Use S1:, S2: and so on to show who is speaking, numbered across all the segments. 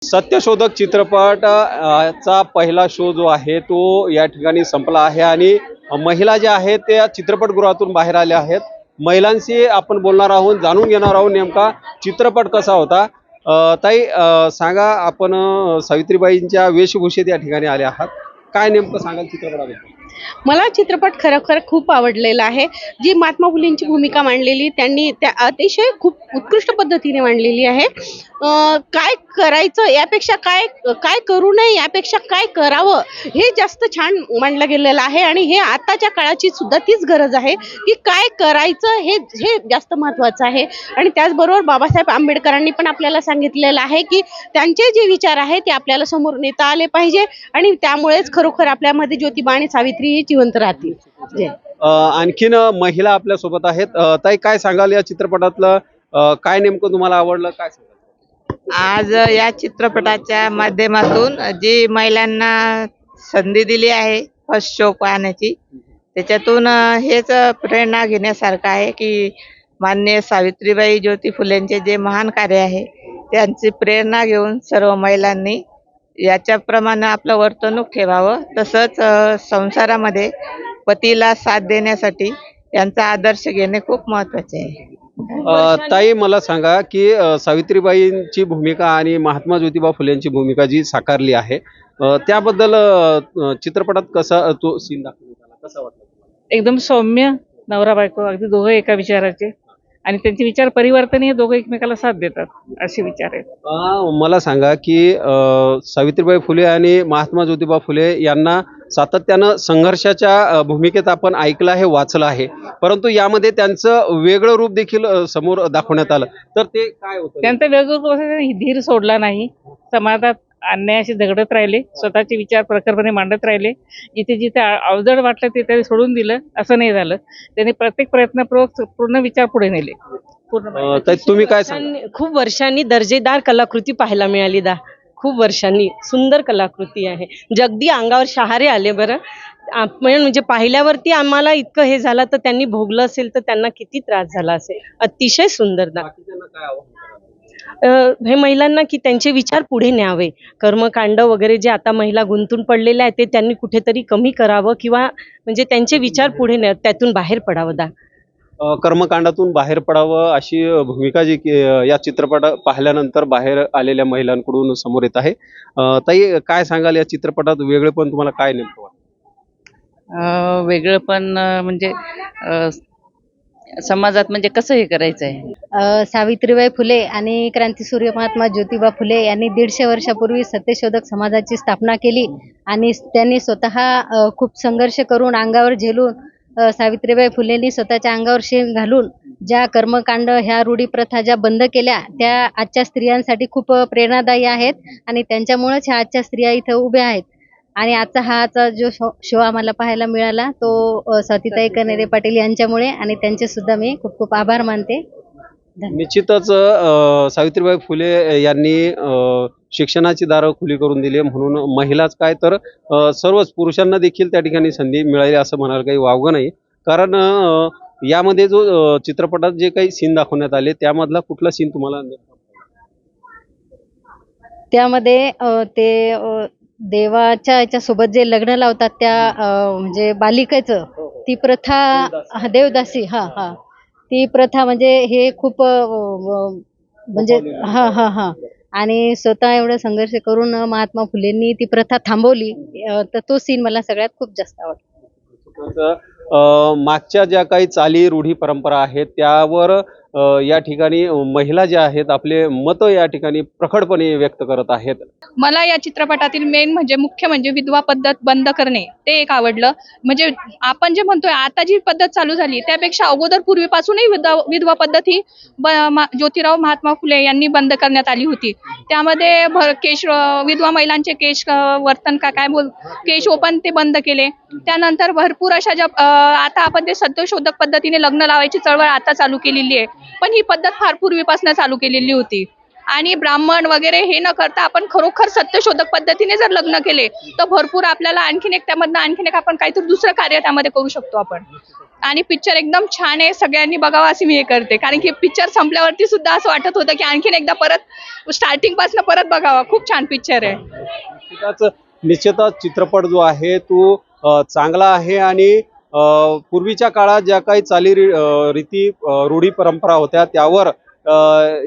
S1: सत्यशोधक चित्रपट चा पहिला शो जो आहे तो या ठिकाणी संपला आहे आणि महिला ज्या आहेत त्या चित्रपटगृहातून बाहेर आल्या आहेत. महिलांशी आपण बोलणार आहोत, जाणून घेणार आहोत नेमका चित्रपट कसा होता. ताई, सांगा, आपण सावित्रीबाईंच्या वेशभूषेत या ठिकाणी आले आहात, काय नेमकं सांगाल चित्रपटाबद्दल?
S2: मला चित्रपट खरोखर खूप आवडलेला आहे. जी महात्मा फुलेंची भूमिका मांडलेली त्यांनी त्या अतिशय खूप उत्कृष्ट पद्धतीने मांडलेली आहे. काय करायचं यापेक्षा काय काय करू नये यापेक्षा काय करावं हे जास्त छान मांडलं गेलेलं आहे आणि हे आताच्या काळाची सुद्धा तीच गरज आहे की काय करायचं हे हे जास्त महत्त्वाचं आहे. आणि त्याचबरोबर बाबासाहेब आंबेडकरांनी पण आपल्याला सांगितलेलं आहे की त्यांचे जे विचार आहेत ते आपल्याला समोर नेता आले पाहिजे आणि त्यामुळेच खरोखर आपल्यामध्ये ज्योतिबा आणि सावित्री जिवंत राहतील. जय.
S1: आणखीन महिला आपल्या सोबत आहेत. ताई, काय सांगाल या चित्रपटातलं, काय नेमकं तुम्हाला आवडलं, काय सांगाल?
S3: आज या चित्रपटाच्या माध्यमातून जी महिलांना संधी दिली आहे फर्स्ट शो पाहण्याची, त्याच्यातून हेच प्रेरणा घेण्यासारखं आहे की माननीय सावित्रीबाई ज्योती फुलेंचे जे महान कार्य आहे त्यांची प्रेरणा घेऊन सर्व महिलांनी याच्याप्रमाणे आपलं वर्तणूक ठेवावं. तसंच संसारामध्ये पतीला साथ देण्यासाठी यांचा आदर्श घेणे खूप महत्त्वाचे आहे.
S1: ताई, मला सांगा की सावित्रीबाईंची भूमिका आणि महात्मा ज्योतिबा फुलेंची भूमिका जी साकारली आहे, त्याबद्दल चित्रपटात कसा तो सीन दाखवण्यात आला, कसा वाटला तुम्हाला?
S4: एकदम सौम्य नवरा बायको, अगदी दोघं एका विचाराचे आणि त्यांचे विचार परिवर्तन हे दोघं एकमेकाला साथ देतात असे विचार आहेत.
S1: मला सांगा की सावित्रीबाई फुले आणि महात्मा ज्योतिबा फुले यांना सातत्यानं संघर्षाच्या भूमिकेत आपण ऐकलं आहे, वाचलं आहे, परंतु यामध्ये त्यांचं वेगळं रूप देखील समोर दाखवण्यात आलं, तर ते काय होतं?
S4: त्यांचं वेगवेगळं धीर सोडला नाही, समाजात अन्यायाशी झगडत राहिले, स्वतःचे विचार प्रखरपणे मांडत राहिले. जिथे जिथे अवजड वाटलं ते त्यांनी सोडून दिलं असं नाही झालं. त्यांनी प्रत्येक प्रयत्नपूर्वक पूर्ण विचार पुढे नेले.
S1: ताई, तुम्ही काय सांगा?
S2: खूप वर्षांनी दर्जेदार कलाकृती पाहायला मिळाली. खूप वर्षांनी सुंदर कलाकृती आहे. जगदी अंगावर शहारे आले. बरं, म्हणजे पाहिल्यावरती आम्हाला इतकं हे झालं, तर त्यांनी भोगलं असेल तर त्यांना किती त्रास झाला असेल. अतिशय सुंदर
S1: बाकीच्यांना काय आव्हान कराल?
S2: हे महिलांना की त्यांचे विचार पुढे न्यावे. कर्मकांड वगैरे जे आता महिला गुंतून पडलेल्या आहेत ते त्यांनी कुठेतरी कमी करावं किंवा म्हणजे त्यांचे विचार पुढे न्यावे, त्यातून बाहेर पडावं.
S1: कर्मकांडातून बाहेर पडावं अशी भूमिका जी या चित्रपट पाहिल्यानंतर बाहेर आलेल्या महिलांकडून समोर येत आहे. ताई, काय सांगाल या चित्रपटात वेगळेपण तुम्हाला काय नेमकं वाटतं?
S4: वेगळं पण म्हणजे समाजात म्हणजे कसं हे करायचं आहे.
S5: सावित्रीबाई फुले आणि क्रांतीसूर्य महात्मा ज्योतिबा फुले यांनी 150 वर्षापूर्वी सत्यशोधक समाजाची स्थापना केली आणि त्यांनी स्वतः खूप संघर्ष करून अंगावर झेलून सावित्रीबाई फुलेंनी स्वतःच्या अंगावर शेण घालून ज्या कर्मकांड ह्या रूढी प्रथा ज्या बंद केल्या त्या आजच्या स्त्रियांसाठी खूप प्रेरणादायी आहेत आणि त्यांच्यामुळेच ह्या आजच्या स्त्रिया इथं उभ्या आहेत. आणि आजचा जो शो आम्हाला पाहायला मिळाला तो स्वातीताई कन्हेरे पाटील यांच्यामुळे आणि त्यांचे सुद्धा मी खूप खूप आभार मानते.
S1: निश्चितच सावित्रीबाई फुले यांनी शिक्षणाची दारं खुली करून दिली, म्हणून महिलाच काय तर सर्वच पुरुषांना देखील त्या ठिकाणी संधी मिळाली असं म्हणायला काही वावगं नाही. कारण यामध्ये जो चित्रपटात जे काही सीन दाखवण्यात आले त्यामधला कुठला सीन तुम्हाला?
S5: त्यामध्ये ते देवाच्या याच्यासोबत जे लग्न लावतात त्या म्हणजे बालिकेचं ती प्रथा, देवदासी, ती प्रथा म्हणजे हे खूप म्हणजे आणि स्वतः एवढं संघर्ष करून महात्मा फुलेंनी ती प्रथा थांबवली. तर तो सीन मला सगळ्यात खूप जास्त आवडतो.
S1: मागच्या ज्या काही चाली रूढी परंपरा आहेत त्यावर या ठिकाणी महिला ज्या आहेत आपले मत या ठिकाणी प्रखरपणे व्यक्त करत आहेत.
S6: मला या चित्रपटातील मेन म्हणजे मुख्य म्हणजे विधवा पद्धत बंद करणे ते एक आवडलं. म्हणजे आपण जे म्हणतोय आता जी पद्धत चालू झाली त्यापेक्षा अगोदर पूर्वीपासूनही विधवा पद्धत ही ज्योतिराव महात्मा फुले यांनी बंद करण्यात आली होती. त्यामध्ये केश, विधवा महिलांचे केश वर्तन केश ओपन ते बंद केले. त्यानंतर भरपूर अशा ज्या आता आपण ते सत्यशोधक पद्धतीने लग्न लावायची चळवळ आता चालू केलेली आहे, पण ही पद्धत फार पूर्वीपासून चालू केलेली होती. आणि ब्राह्मण वगैरे हे न करता आपण खरोखर सत्यशोधक पद्धतीने जर लग्न केले तर भरपूर आपल्याला आणखीन एक त्यामधनं आणखीन एक आपण काहीतरी दुसरं कार्य त्यामध्ये करू शकतो आपण. आणि पिक्चर एकदम छान आहे, सगळ्यांनी बघावा अशी मी हे करते. कारण की पिक्चर संपल्यावरती सुद्धा असं वाटत होतं की आणखीन एकदा परत स्टार्टिंग पासून परत बघावा. खूप छान पिक्चर आहे.
S1: निश्चितच चित्रपट जो आहे तो चांगला आहे आणि पूर्वीच्या काळात ज्या काही रीती रूढी परंपरा होत्या त्यावर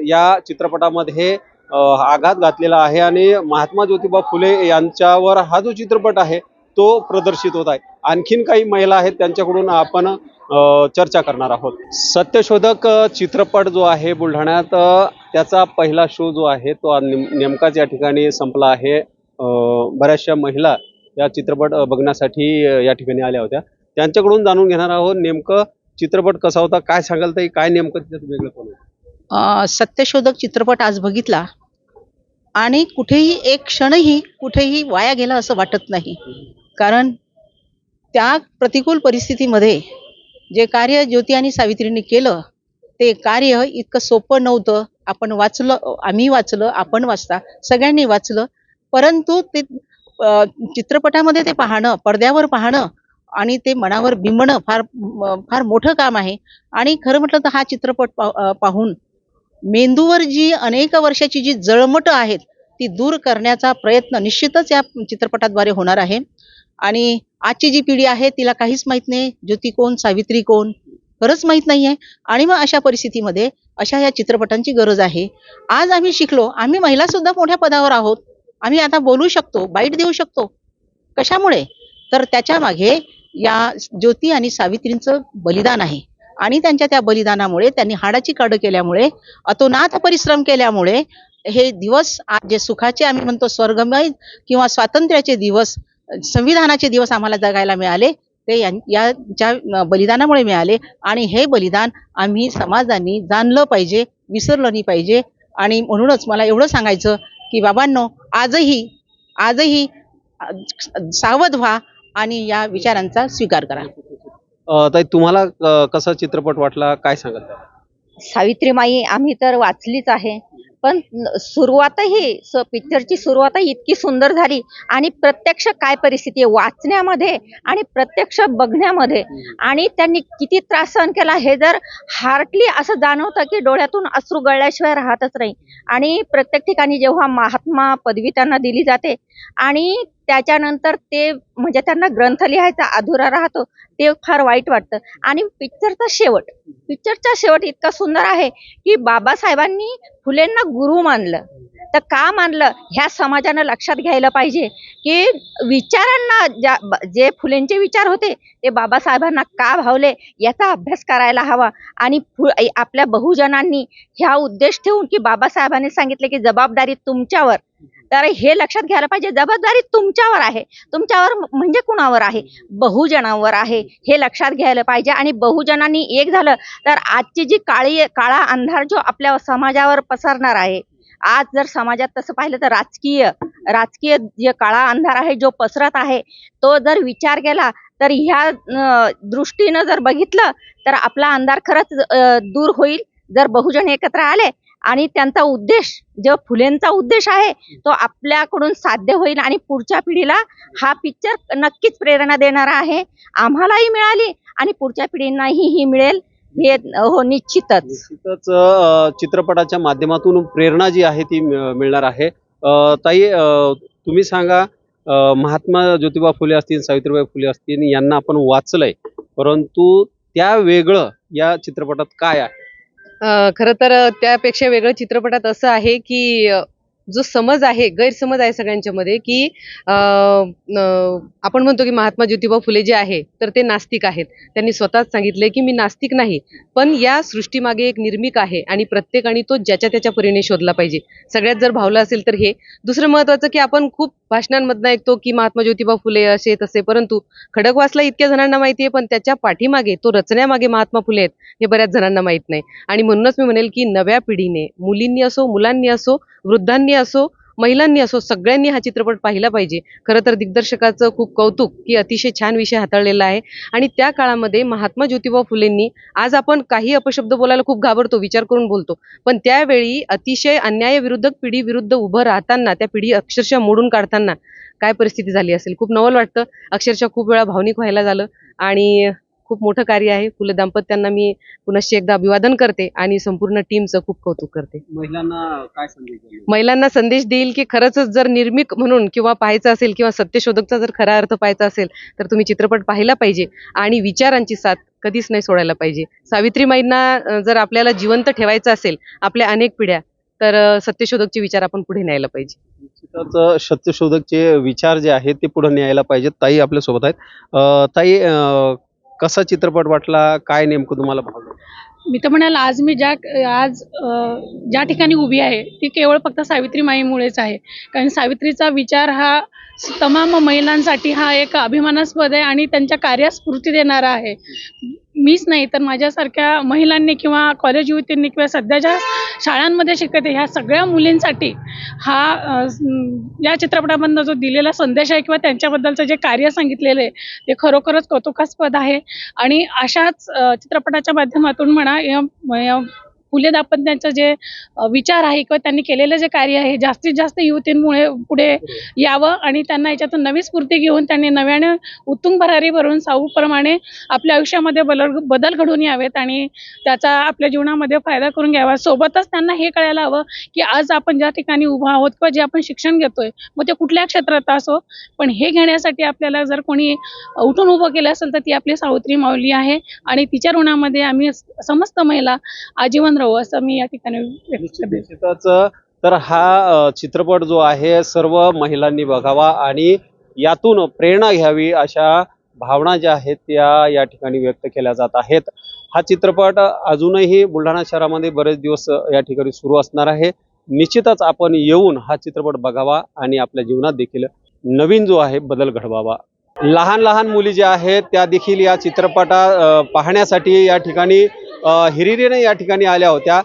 S1: या चित्रपटामध्ये आघात घातलेला आहे आणि महात्मा ज्योतिबा फुले यांच्यावर हा जो चित्रपट आहे तो प्रदर्शित होत आहे. आणखीन काही महिला आहेत त्यांच्याकडून आपण चर्चा करणार आहोत. सत्यशोधक चित्रपट जो आहे बुलढाण्यात त्याचा पहिला शो जो आहे तो नेमकाच या ठिकाणी संपला आहे. बऱ्याचशा महिला या चित्रपट बघण्यासाठी या ठिकाणी आल्या होत्या. त्यांच्याकडून जाणून घेणार आहोत नेमकं चित्रपट कसा होता, काय सांगाल ताई, काय नेमकं त्याच्यात वेगळं पण आहे?
S7: सत्यशोधक चित्रपट आज बघितला आणि कुठेही एक क्षणही कुठेही वाया गेला असं वाटत नाही. कारण त्या प्रतिकूल परिस्थितीमध्ये जे कार्य ज्योती आणि सावित्रींनी केलं ते कार्य इतकं सोपं नव्हतं. आपण वाचलं, आम्ही वाचलं, आपण वाचता, सगळ्यांनी वाचलं. परंतु ते चित्रपटामध्ये ते पाहणं, पडद्यावर पाहणं आणि ते मनावर बिंबणं फार मोठं काम आहे. आणि खरं म्हटलं तर हा चित्रपट पाहून मेंदूवर जी अनेक वर्षाची जी जळमटं आहेत ती दूर करण्याचा प्रयत्न निश्चितच या चित्रपटाद्वारे होणार आहे. आणि आजची जी पिढी आहे तिला काहीच माहित नाही, ज्योती कोण, सावित्री कोण, खरंच माहित नाहीये. आणि मग अशा परिस्थितीमध्ये अशा या चित्रपटांची गरज आहे. आज आम्ही शिकलो, आम्ही महिला सुद्धा मोठ्या पदावर आहोत, आम्ही आता बोलू शकतो, बाईट देऊ शकतो. कशामुळे? तर त्याच्या मागे या ज्योती आणि सावित्रींचं बलिदान आहे. आणि त्यांच्या त्या बलिदानामुळे, त्यांनी हाडाची काढ केल्यामुळे, अतोनात परिश्रम केल्यामुळे हे दिवस आज जे सुखाचे आम्ही म्हणतो स्वर्गमय किंवा स्वातंत्र्याचे दिवस, संविधानाचे दिवस आम्हाला जगायला मिळाले ते याच्या बलिदानामुळे मिळाले. आणि हे बलिदान आम्ही समाजाने जाणलं पाहिजे, विसरलं नाही पाहिजे. आणि म्हणूनच मला एवढं सांगायचं की बाबांनो, आजही सावध व्हा आणि या विचारांचा स्वीकार करा.
S1: ताई, तुम्हाला कसा चित्रपट वाटला, काय सांगाल त्याला?
S8: सावित्रीमाई आम्ही तर वाचलीच आहे, पण सुरुवातही पिक्चरची सुरुवातही इतकी सुंदर झाली आणि प्रत्यक्ष काय परिस्थिती आहे वाचण्यामध्ये आणि प्रत्यक्ष बघण्यामध्ये, आणि त्यांनी किती त्रास सहन केला हे जर हार्टली असं जाणवतं की डोळ्यातून अश्रू गळल्याशिवाय राहतच नाही. आणि प्रत्येक ठिकाणी जेव्हा महात्मा पदवी त्यांना दिली जाते आणि त्याच्यानंतर ते म्हणजे त्यांना ग्रंथ लिहायचा अधुरा राहतो, ते फार वाईट वाटतं. आणि पिक्चरचा शेवट इतका सुंदर आहे की बाबासाहेबांनी फुलेंना गुरु मानलं. तर का मानलं ह्या समाजानं लक्षात घ्यायला पाहिजे की विचारांना जे फुलेंचे विचार होते ते बाबासाहेबांना का भावले याचा अभ्यास करायला हवा. आणि आपल्या बहुजनांनी ह्या उद्देश ठेवून की बाबासाहेबांनी सांगितले की जबाबदारी तुमच्यावर, तर हे लक्षात घ्यायला पाहिजे, जबाबदारी तुमच्यावर आहे. तुमच्यावर म्हणजे कुणावर आहे? बहुजनांवर आहे, हे लक्षात घ्यायला पाहिजे. आणि बहुजनांनी एक झालं तर आजची जी काळा अंधार जो आपल्या समाजावर पसरणार आहे, आज जर समाजात तसं पाहिलं तर राजकीय जे काळा अंधार आहे जो पसरत आहे, तो जर विचार केला तर ह्या दृष्टीनं जर बघितलं तर आपला अंधार खरंच दूर होईल जर बहुजन एकत्र आले आणि त्यांचा उद्देश, जो फुलेंचा उद्देश आहे तो आपल्याकडून साध्य होईल. आणि पुढच्या पिढीला हा पिक्चर नक्कीच प्रेरणा देणारा आहे. आम्हालाही मिळाली आणि पुढच्या पिढींनाही ही मिळेल, हे हो निश्चितच.
S1: चित्रपटाच्या माध्यमातून प्रेरणा जी आहे ती मिळणार आहे. ताई, तुम्ही सांगा, महात्मा ज्योतिबा फुले असतील, सावित्रीबाई फुले असतील, यांना आपण वाचलंय, परंतु त्या वेगळं या चित्रपटात काय आहे?
S9: खरं तर त्यापेक्षा वेगळं चित्रपटात असं आहे की जो समज आहे, गैरसमज आहे सगळ्यांच्या मध्ये की आपण म्हणतो की महात्मा ज्योतिबा फुले जे आहे तर ते नास्तिक आहेत. त्यांनी स्वतःच सांगितले की मी नास्तिक नाही, पण या सृष्टीमागे एक निर्मिक आहे आणि प्रत्येकाने तो ज्याच्या त्याच्या परीने शोधला पाहिजे. सगळ्यात जर भावलं असेल तर हे. दुसरं महत्वाचं की आपण खूप भाषणांमधनं ऐकतो की महात्मा ज्योतिबा फुले असे तसे, परंतु खडकवासला इतक्या जणांना माहिती आहे, पण त्याच्या पाठीमागे, तो रचण्यामागे महात्मा फुले आहेत हे बऱ्याच जणांना माहित नाही. आणि म्हणूनच मी म्हणेल की नव्या पिढीने, मुलींनी असो, मुलांनी असो, वृद्धांनी असो, महिलांनी असो, सगळ्यांनी हा चित्रपट पाहिला पाहिजे. खरं तर दिग्दर्शकाचं खूप कौतुक की अतिशय छान विषय हाताळलेला आहे. आणि त्या काळामध्ये महात्मा ज्योतिबा फुलेंनी, आज आपण काही अपशब्द बोलायला खूप घाबरतो, विचार करून बोलतो, पण त्यावेळी अतिशय अन्यायविरुद्धक पिढी विरुद्ध उभं राहताना, त्या पिढी अक्षरशः मोडून काढताना काय परिस्थिती झाली असेल. खूप नवल वाटतं, अक्षरशः खूप वेळा भावनिक व्हायला झालं. आणि खूप मोठं कार्य आहे. फुले दाम्पत्यांना मी पुनश्च एकदा अभिवादन करते आणि संपूर्ण टीमचं खूप कौतुक करते.
S1: महिलांना काय संदेश द्याल?
S9: महिलांना संदेश देईल की खरंच जर निर्मिक म्हणून किंवा पाहायचं असेल किंवा सत्यशोधकचा जर खरा अर्थ पाहायचा असेल तर तुम्ही चित्रपट पाहिला पाहिजे आणि विचारांची साथ कधीच नाही सोडायला पाहिजे. सावित्रीमाईंना जर आपल्याला जिवंत ठेवायचं असेल आपल्या अनेक पिढ्या तर सत्यशोधकचे विचार आपण पुढे न्यायला पाहिजे.
S1: निश्चितच सत्यशोधकचे विचार जे आहेत ते पुढे न्यायला पाहिजेत. ताई आपल्या सोबत आहेत. ताई, कसा चित्रपट वाटला? काय नेमकं तुम्हाला भावलं?
S10: मी तर म्हणाल आज मी ज्या ठिकाणी उभी आहे ती केवळ फक्त सावित्रीमाईमुळेच आहे. कारण सावित्रीचा विचार हा तमाम महिलांसाठी हा एक अभिमानास्पद आहे आणि त्यांच्या कार्यास स्फूर्ती देणारा आहे. मीच नाही तर माझ्यासारख्या महिलांनी किंवा कॉलेज युवतींनी किंवा सध्या ज्या शाळांमध्ये शिकते ह्या सगळ्या मुलींसाठी या चित्रपटामधनं जो दिलेला संदेश आहे किंवा त्यांच्याबद्दलचं जे कार्य सांगितलेलं आहे ते खरोखरच कौतुकास्पद आहे. आणि अशाच चित्रपटाच्या माध्यमातून म्हणा या फुले दाम्पत्यांचं जे विचार आहे किंवा त्यांनी केलेलं जे कार्य आहे जास्तीत जास्त युवतींमुळे पुढे यावं आणि त्यांना याच्यातून नवी स्फूर्ती घेऊन त्यांनी नव्याने उत्तुंग भरारी भरून साऊप्रमाणे आपल्या आयुष्यामध्ये बदल घडून यावेत आणि त्याचा आपल्या जीवनामध्ये फायदा करून घ्यावा. सोबतच त्यांना हे कळायला हवं की आज आपण ज्या ठिकाणी उभा आहोत किंवा जे आपण शिक्षण घेतोय मग ते कुठल्या क्षेत्रात असो पण हे घेण्यासाठी आपल्याला जर कोणी उठून उभं केलं असेल तर ती आपली सावित्री माऊली आहे आणि तिच्या ऋणामध्ये आम्ही समस्त महिला आजीवन राहू असं मी या ठिकाणी व्यक्त करते.
S1: निश्चितच तर हा चित्रपट जो आहे सर्व महिलांनी बघावा आणि यातून प्रेरणा घ्यावी अशा भावना ज्या आहेत त्या या ठिकाणी व्यक्त केल्या जात आहेत. हा चित्रपट अजूनही बुलढाणा शहरामध्ये बरेच दिवस या ठिकाणी सुरू असणार आहे. निश्चितच आपण येऊन हा चित्रपट बघावा आणि आपल्या जीवनात देखील नवीन जो आहे बदल घडवावा. लहान लहान मुली ज्या आहेत त्या देखील या चित्रपटा पाहण्यासाठी या ठिकाणी हिरिरीने या ठिकाणी आल्या होत्या.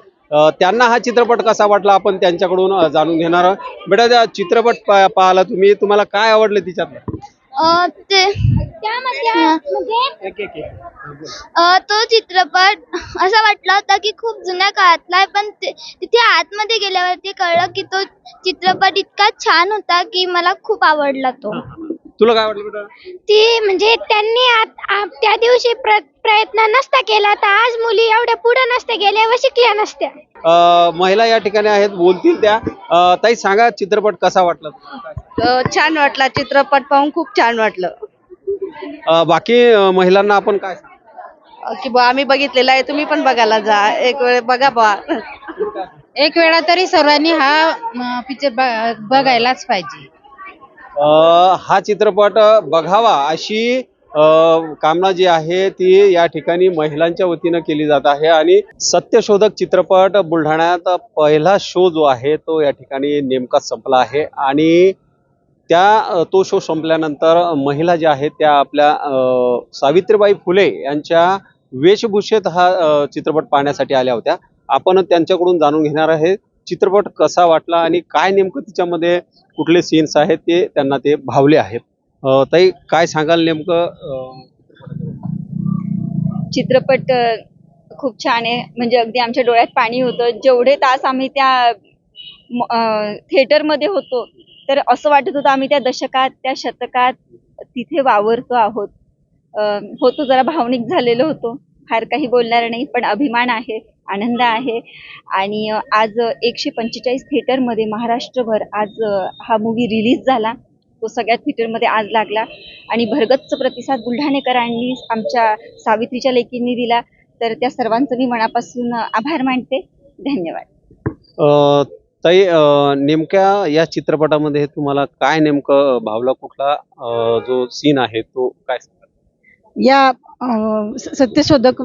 S1: त्यांना हा चित्रपट कसा वाटला आपण त्यांच्याकडून जाणून घेणार आहोत. बेटा, त्या चित्रपट पाहिला तुम्हाला काय आवडलं तिच्यातलं?
S11: तो चित्रपट असा वाटला होता की खूप जुन्या काळातला आहे पण तिथे आतमध्ये गेल्यावरती कळलं की तो चित्रपट इतका छान होता की मला खूप आवडला तो.
S1: तुला काय वाटलं बेटा?
S11: ती म्हणजे त्यांनी त्या दिवशी प्रयत्न नसता केला तर आज मुली एवढ्या पुढे नसते गेल्या व शिकल्या नसत्या.
S1: महिला या ठिकाणी आहेत, बोलतील त्या. ताई सांगा, चित्रपट कसा वाटला?
S2: छान वाटला, चित्रपट पाहून खूप छान वाटलं.
S1: बाकी महिलांना आपण काय
S2: की बा आम्ही बघितलेला आहे, तुम्ही पण बघायला जा, एक वेळ बघा बा.
S5: एक वेळा तरी सर्वांनी हा पिक्चर बघायलाच पाहिजे.
S1: हा चित्रपट बघावा अशी कामना जी आहे ती या ठिकाणी महिलांच्या वतीनं केली जात आहे. आणि सत्यशोधक चित्रपट बुलढाण्यात पहिला शो जो आहे तो या ठिकाणी नेमका संपला आहे आणि तो शो संपल्यानंतर महिला ज्या आहेत त्या आपल्या सावित्रीबाई फुले यांच्या वेशभूषेत हा चित्रपट पाहण्यासाठी आल्या होत्या. आपण त्यांच्याकडून जाणून घेणार आहे चित्रपट कसा वाटला आणि काय नेमकं तिच्यामध्ये कुठले सीन्स आहेत ते त्यांना ते भावले आहेत. ताई, काय सांगाल नेमकं?
S8: चित्रपट खूप छान आहे. म्हणजे अगदी आमच्या डोळ्यात पाणी होतं. जेवढे तास आम्ही त्या थिएटरमध्ये होतो तर असं वाटत होतं आम्ही त्या दशकात त्या शतकात तिथे वावरतो आहोत. होतो जरा भावनिक झालेलो होतो. फार काही बोलणार नाही पण अभिमान आहे, आनंद आहे. आणि आज 145 थिएटरमध्ये महाराष्ट्रभर आज हा मूवी रिलीज झाला. तो सगळ्या थिएटरमध्ये आज लागला आणि भरगच्च प्रतिसाद बुलढाणेकरांनी आमच्या सावित्रीच्या लेकींनी दिला. तर त्या सर्वांचं मी मनापासून आभार मानते. धन्यवाद.
S1: ताई, नेमक्या या चित्रपटामध्ये तुम्हाला काय नेमकं भावला? कुठला जो सीन आहे तो काय सांगाल?
S7: या सत्यशोधक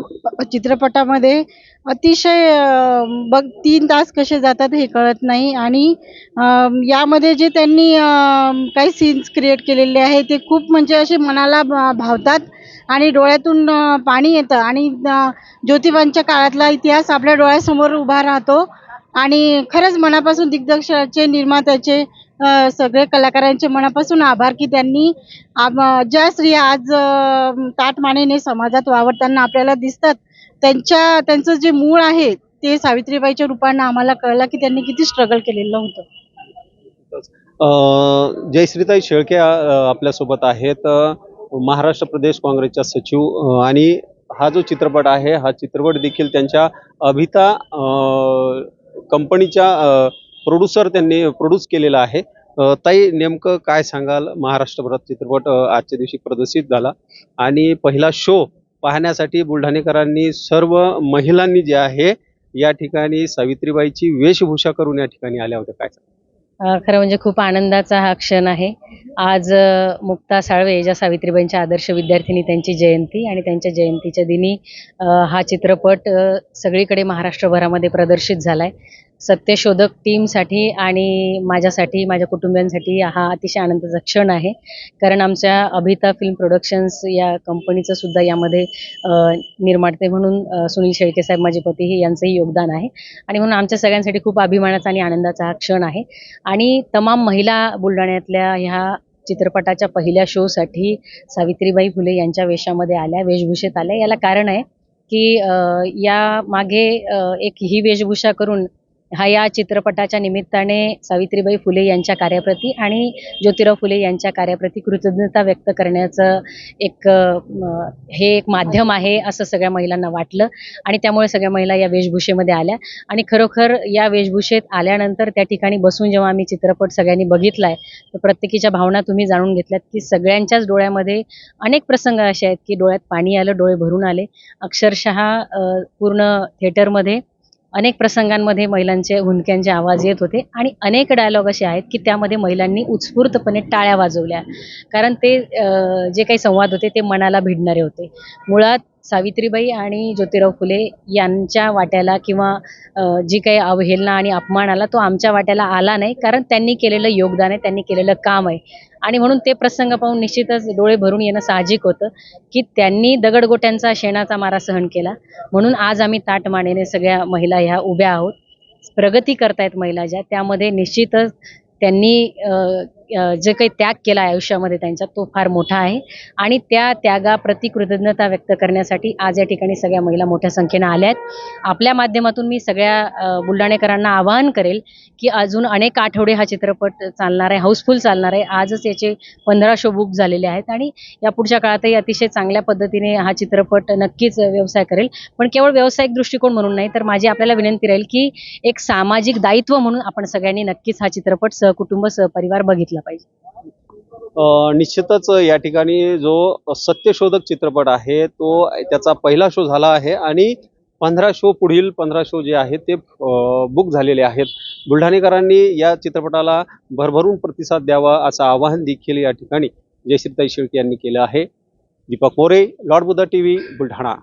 S7: चित्रपटामध्ये अतिशय 3 तास कसे जातात हे कळत नाही. आणि यामध्ये जे त्यांनी काही सीन्स क्रिएट केलेले आहे ते खूप म्हणजे असे मनाला भावतात आणि डोळ्यातून पाणी येतं. आणि ज्योतिबांच्या काळातला इतिहास आपल्या डोळ्यासमोर उभा राहतो. आणि खरंच मनापासून दिग्दर्शकाचे, निर्मात्याचे, सगळे कलाकारांचे मनापासून आभार की त्यांनी ज्या स्त्रिया आज ताटमानेने समाजात वावरताना आपल्याला दिसतात त्यांचं जे मूळ आहे ते सावित्रीबाईच्या रूपानं आम्हाला कळलं की त्यांनी किती स्ट्रगल केलेलं होतं.
S1: जयश्रीताई शेळके आपल्यासोबत आहेत. महाराष्ट्र प्रदेश काँग्रेसच्या सचिव आणि हा जो चित्रपट आहे हा चित्रपट देखील त्यांच्या अभिता कंपनीच्या प्रोड्युसर त्यांनी प्रोड्यूस केलेला आहे. ताई, नेमकं काय सांगाल? महाराष्ट्रभरात चित्रपट आजच्या दिवशी प्रदर्शित झाला आणि पहिला शो पाहण्यासाठी बुलढाणेकरांनी सर्व महिलांनी जे आहे या ठिकाणी सावित्रीबाईची वेशभूषा करून या ठिकाणी आल्या होत्या. काय सांगाल?
S5: खरं म्हणजे खूप आनंदाचा हा क्षण आहे. आज मुक्ता साळवे ज्या सावित्रीबाईंच्या आदर्श विद्यार्थिनी त्यांची जयंती आणि त्यांच्या जयंतीच्या दिनी हा चित्रपट सगळीकडे महाराष्ट्रभरामध्ये प्रदर्शित झाला आहे. सत्यशोधक टीमसाठी आणि माझ्यासाठी, माझ्या कुटुंबियांसाठी हा अतिशय आनंदाचा क्षण आहे. कारण आमच्या अभिता फिल्म प्रोडक्शन्स या कंपनीचं सुद्धा यामध्ये निर्माते म्हणून सुनील शेळके साहेब माझे पती यांचंही योगदान आहे आणि म्हणून आमच्या सगळ्यांसाठी खूप अभिमानाचा आणि आनंदाचा हा क्षण आहे. आणि तमाम महिला बुलढाण्यातल्या ह्या चित्रपटाच्या पहिल्या शोसाठी सावित्रीबाई फुले यांच्या वेशामध्ये आल्या, वेशभूषेत आल्या. याला कारण आहे की या मागे एक ही वेशभूषा करून या चित्रपटाच्या निमित्ताने सावित्रीबाई फुले यांच्या कार्याप्रती आणि ज्योतिराव फुले यांच्या कार्याप्रती कृतज्ञता व्यक्त करण्याचं हे एक माध्यम आहे असं सगळ्या महिलांना वाटलं आणि त्यामुळे सगळ्या महिला या वेशभूषेमध्ये आल्या. आणि खरोखर या वेशभूषेत आल्यानंतर त्या ठिकाणी बसून जेव्हा आम्ही चित्रपट सगळ्यांनी बघितलाय तर प्रत्येकीच्या भावना तुम्ही जाणून घेतल्यात की सगळ्यांच्याच डोळ्यामध्ये अनेक प्रसंग असे आहेत की डोळ्यात पाणी आलं, डोळे भरून आले. अक्षरशः पूर्ण थिएटरमध्ये अनेक प्रसंगांमध्ये महिलांचे हुंदक्यांचे आवाज येत होते आणि अनेक डायलॉग असे आहेत की त्यामध्ये महिलांनी उत्स्फूर्तपणे टाळ्या वाजवल्या. कारण ते जे काही संवाद होते ते मनाला भिडणारे होते. मुळात सावित्रीबाई आणि ज्योतिराव फुले यांच्या वाट्याला किंवा जी काही अवहेलना आणि अपमान आला तो आमच्या वाट्याला आला नाही. कारण त्यांनी केलेलं योगदान आहे, त्यांनी केलेलं काम आहे आणि म्हणून ते प्रसंग पाहून निश्चितच डोळे भरून येणं साहजिक होतं की त्यांनी दगडगोट्यांचा शेणाचा मारा सहन केला. म्हणून आज आम्ही ताटमानेने सगळ्या महिला ह्या उभ्या आहोत. प्रगती करतायत महिला ज्या, त्यामध्ये निश्चितच त्यांनी जे काही त्याग केला आयुष्यामध्ये त्यांचा तो फार मोठा आहे आणि त्या त्यागाप्रती कृतज्ञता व्यक्त करण्यासाठी आज या ठिकाणी सगळ्या महिला मोठ्या संख्येनं आल्या आहेत. आपल्या माध्यमातून मी सगळ्या बुलढाणेकरांना आवाहन करेल की अजून अनेक आठवडे हा चित्रपट चालणार आहे, हाऊसफुल चालणार आहे. आजच याचे 15 शो बुक झालेले आहेत आणि या पुढच्या काळातही अतिशय चांगल्या पद्धतीने हा चित्रपट नक्कीच व्यवसाय करेल. पण केवळ व्यावसायिक दृष्टिकोन म्हणून नाही तर माझी आपल्याला विनंती राहील की एक सामाजिक दायित्व म्हणून आपण सगळ्यांनी नक्कीच हा चित्रपट सहकुटुंब सहपरिवार बघितला पाहिजे.
S1: निश्चितच या ठिकाणी जो सत्यशोधक चित्रपट आहे तो त्याचा पहिला शो झाला आहे आणि 15 शो पुढील 15 शो जे आहेत ते बुक झालेले आहेत. बुलढाणेकरांनी या चित्रपटाला भरभरून प्रतिसाद द्यावा असं आवाहन देखील या ठिकाणी जयश्रीताई शेळके यांनी केलं आहे. Deepak More, Lord Buddha TV, Buldhana.